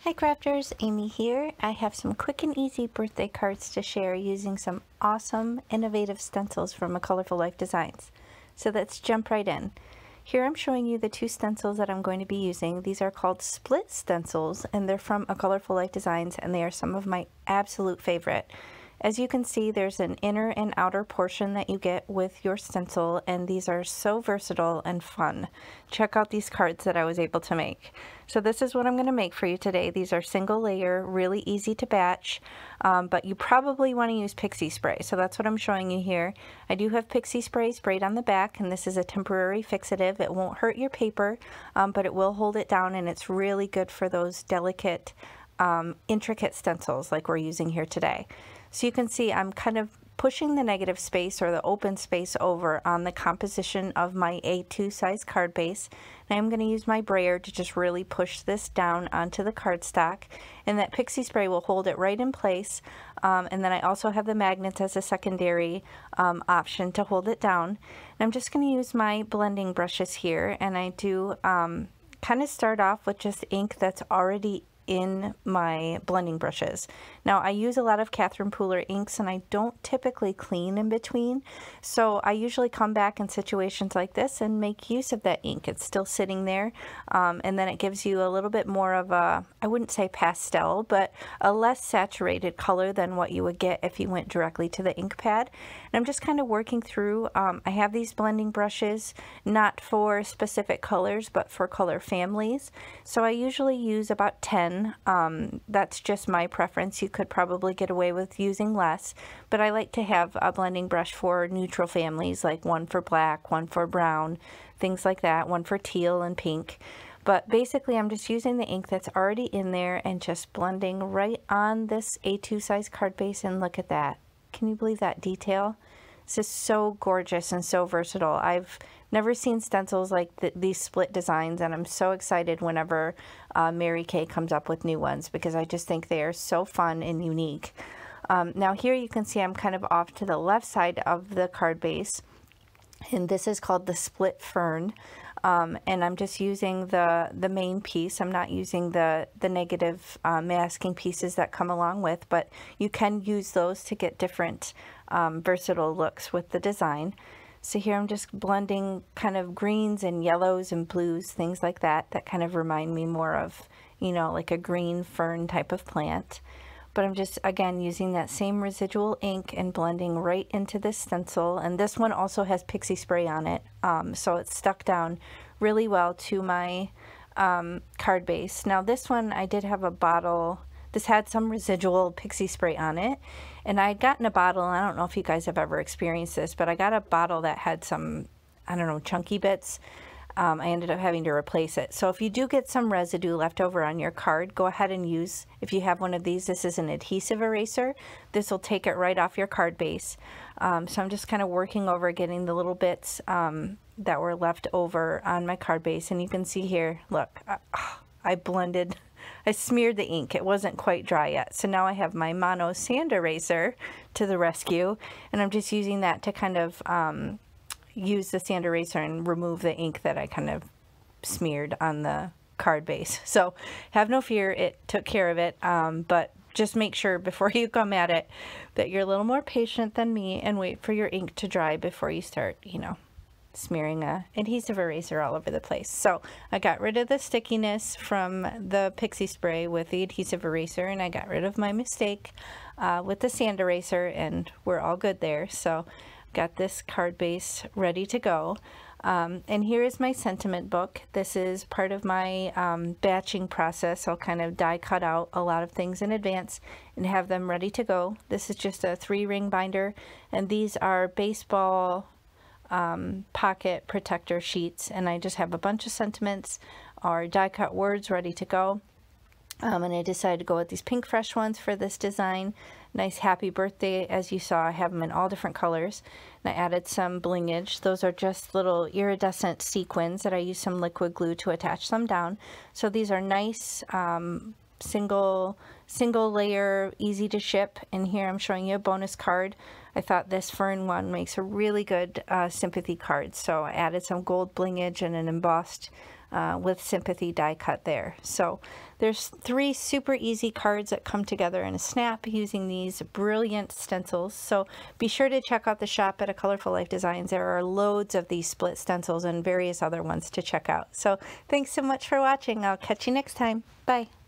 Hi crafters, Amy here. I have some quick and easy birthday cards to share using some awesome innovative stencils from A Colorful Life Designs. So let's jump right in. Here I'm showing you the two stencils that I'm going to be using. These are called Split Stencils and they're from A Colorful Life Designs and they are some of my absolute favorite. As you can see, there's an inner and outer portion that you get with your stencil, and these are so versatile and fun. Check out these cards that I was able to make. So this is what I'm going to make for you today. These are single layer, really easy to batch, but you probably want to use pixie spray. So that's what I'm showing you here. I do have pixie spray sprayed on the back, and this is a temporary fixative. It won't hurt your paper, but it will hold it down, and it's really good for those delicate, intricate stencils like we're using here today. So you can see I'm kind of pushing the negative space or the open space over on the composition of my A2 size card base. And I'm going to use my brayer to just really push this down onto the cardstock, and that pixie spray will hold it right in place. And then I also have the magnets as a secondary option to hold it down. And I'm just going to use my blending brushes here, and I do kind of start off with just ink that's already in my blending brushes. Now I use a lot of Catherine Pooler inks and I don't typically clean in between, so I usually come back in situations like this and make use of that ink. It's still sitting there, and then it gives you a little bit more of a, I wouldn't say pastel, but a less saturated color than what you would get if you went directly to the ink pad. And I'm just kind of working through, I have these blending brushes not for specific colors but for color families, so I usually use about 10. That's just my preference. You could probably get away with using less, but I like to have a blending brush for neutral families, like one for black, one for brown, things like that, one for teal and pink. But basically I'm just using the ink that's already in there and just blending right on this A2 size card base, and look at that. Can you believe that detail? This is so gorgeous and so versatile. I've never seen stencils like these split designs, and I'm so excited whenever Mary Kay comes up with new ones because I just think they are so fun and unique. Now here you can see I'm kind of off to the left side of the card base, and this is called the Split Fern. And I'm just using the main piece. I'm not using the negative masking pieces that come along with, but you can use those to get different versatile looks with the design. So here I'm just blending kind of greens and yellows and blues, things like that, that kind of remind me more of, you know, like a green fern type of plant. But I'm just, again, using that same residual ink and blending right into this stencil. And this one also has pixie spray on it, so it's stuck down really well to my card base. Now this one, I did have a bottle. This had some residual pixie spray on it, and I had gotten a bottle, and I don't know if you guys have ever experienced this, but I got a bottle that had some, I don't know, chunky bits. I ended up having to replace it. So if you do get some residue left over on your card, go ahead and use, if you have one of these, this is an adhesive eraser. This will take it right off your card base. So I'm just kind of working over getting the little bits that were left over on my card base. And you can see here, look, I blended, I smeared the ink. It wasn't quite dry yet. So now I have my mono sand eraser to the rescue, and I'm just using that to kind of use the sand eraser and remove the ink that I kind of smeared on the card base. So have no fear, it took care of it, but just make sure before you come at it that you're a little more patient than me and wait for your ink to dry before you start, you know, smearing a adhesive eraser all over the place. So I got rid of the stickiness from the pixie spray with the adhesive eraser, and I got rid of my mistake with the sand eraser, and we're all good there. So got this card base ready to go. And here is my sentiment book. This is part of my batching process. I'll kind of die cut out a lot of things in advance and have them ready to go. This is just a 3-ring binder, and these are baseball pocket protector sheets, and I just have a bunch of sentiments or die cut words ready to go. And I decided to go with these pink fresh ones for this design. Nice happy birthday, as you saw. I have them in all different colors. And I added some blingage. Those are just little iridescent sequins that I use some liquid glue to attach them down. So these are nice single layer, easy to ship. And here I'm showing you a bonus card. I thought this fern one makes a really good sympathy card. So I added some gold blingage and an embossed with Sympathy die cut there. So there's 3 super easy cards that come together in a snap using these brilliant stencils. So be sure to check out the shop at A Colorful Life Designs. There are loads of these split stencils and various other ones to check out. So thanks so much for watching. I'll catch you next time. Bye.